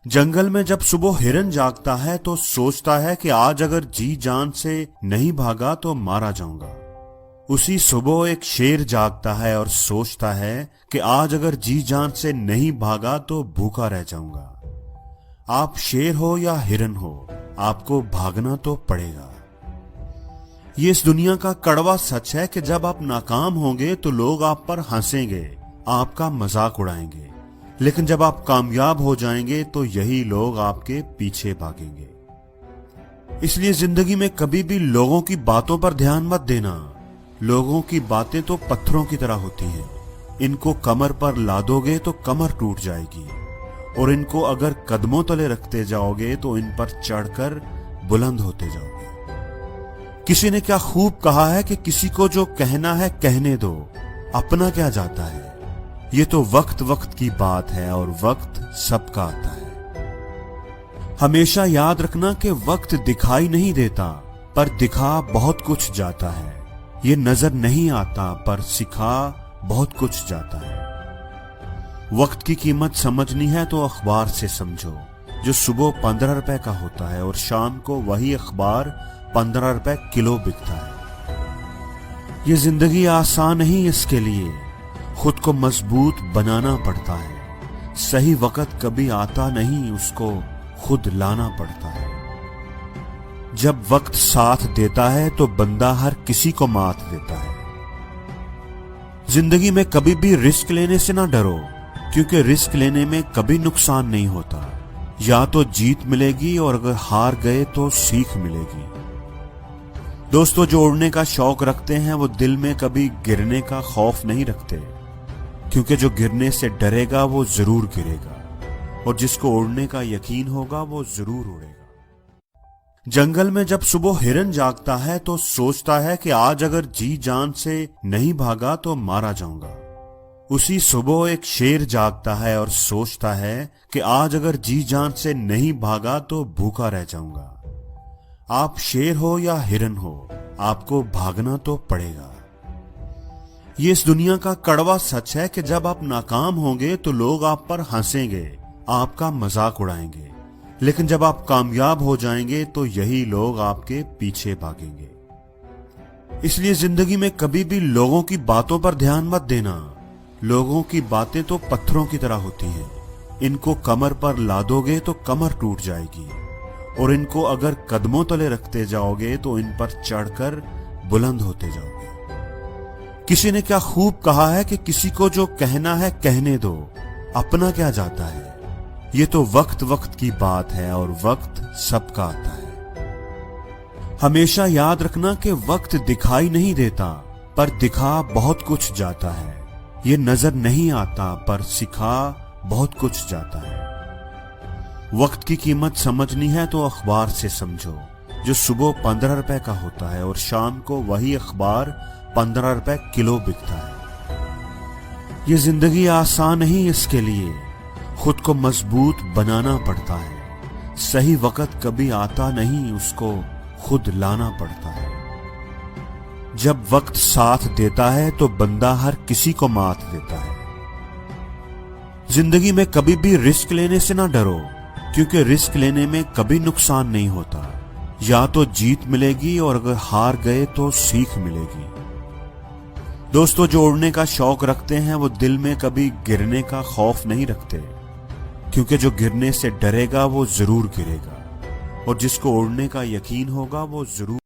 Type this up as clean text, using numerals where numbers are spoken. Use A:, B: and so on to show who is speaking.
A: जंगल में जब सुबह हिरन जागता है तो सोचता है कि आज अगर जी जान से नहीं भागा तो मारा जाऊंगा। उसी सुबह एक शेर जागता है और सोचता है कि आज अगर जी जान से नहीं भागा तो भूखा रह जाऊंगा। आप शेर हो या हिरन हो, आपको भागना तो पड़ेगा। ये इस दुनिया का कड़वा सच है कि जब आप नाकाम होंगे तो लोग आप पर हंसेंगे, आपका मजाक उड़ाएंगे, लेकिन जब आप कामयाब हो जाएंगे तो यही लोग आपके पीछे भागेंगे। इसलिए जिंदगी में कभी भी लोगों की बातों पर ध्यान मत देना। लोगों की बातें तो पत्थरों की तरह होती हैं। इनको कमर पर लादोगे तो कमर टूट जाएगी, और इनको अगर कदमों तले रखते जाओगे तो इन पर चढ़कर बुलंद होते जाओगे। किसी ने क्या खूब कहा है कि किसी को जो कहना है कहने दो, अपना क्या जाता है। ये तो वक्त वक्त की बात है और वक्त सबका आता है। हमेशा याद रखना कि वक्त दिखाई नहीं देता, पर दिखा बहुत कुछ जाता है। ये नजर नहीं आता, पर सिखा बहुत कुछ जाता है। वक्त की कीमत समझनी है तो अखबार से समझो, जो सुबह 15 रुपए का होता है और शाम को वही अखबार 15 रुपए किलो बिकता है। ये जिंदगी आसान नहीं, इसके लिए खुद को मजबूत बनाना पड़ता है। सही वक्त कभी आता नहीं, उसको खुद लाना पड़ता है। जब वक्त साथ देता है तो बंदा हर किसी को मात देता है। जिंदगी में कभी भी रिस्क लेने से ना डरो, क्योंकि रिस्क लेने में कभी नुकसान नहीं होता। या तो जीत मिलेगी और अगर हार गए तो सीख मिलेगी। दोस्तों, जो उड़ने का शौक रखते हैं वो दिल में कभी गिरने का खौफ नहीं रखते, क्योंकि जो गिरने से डरेगा वो जरूर गिरेगा, और जिसको उड़ने का यकीन होगा वो जरूर उड़ेगा। जंगल में जब सुबह हिरन जागता है तो सोचता है कि आज अगर जी जान से नहीं भागा तो मारा जाऊंगा। उसी सुबह एक शेर जागता है और सोचता है कि आज अगर जी जान से नहीं भागा तो भूखा रह जाऊंगा। आप शेर हो या हिरन हो, आपको भागना तो पड़ेगा। ये इस दुनिया का कड़वा सच है कि जब आप नाकाम होंगे तो लोग आप पर हंसेंगे, आपका मजाक उड़ाएंगे, लेकिन जब आप कामयाब हो जाएंगे तो यही लोग आपके पीछे भागेंगे। इसलिए जिंदगी में कभी भी लोगों की बातों पर ध्यान मत देना। लोगों की बातें तो पत्थरों की तरह होती हैं। इनको कमर पर लादोगे तो कमर टूट जाएगी, और इनको अगर कदमों तले रखते जाओगे तो इन पर चढ़कर बुलंद होते जाओगे। किसी ने क्या खूब कहा है कि किसी को जो कहना है कहने दो, अपना क्या जाता है। ये तो वक्त वक्त की बात है और वक्त सबका आता है। हमेशा याद रखना कि वक्त दिखाई नहीं देता, पर दिखा बहुत कुछ जाता है। ये नजर नहीं आता, पर सिखा बहुत कुछ जाता है। वक्त की कीमत समझनी है तो अखबार से समझो, जो सुबह 15 रुपए का होता है और शाम को वही अखबार 15 रुपए किलो बिकता है। ये जिंदगी आसान नहीं, इसके लिए खुद को मजबूत बनाना पड़ता है। सही वक्त कभी आता नहीं, उसको खुद लाना पड़ता है। जब वक्त साथ देता है तो बंदा हर किसी को मात देता है। जिंदगी में कभी भी रिस्क लेने से ना डरो, क्योंकि रिस्क लेने में कभी नुकसान नहीं होता। या तो जीत मिलेगी और अगर हार गए तो सीख मिलेगी। दोस्तों, जो उड़ने का शौक रखते हैं वो दिल में कभी गिरने का खौफ नहीं रखते, क्योंकि जो गिरने से डरेगा वो जरूर गिरेगा, और जिसको उड़ने का यकीन होगा वो जरूर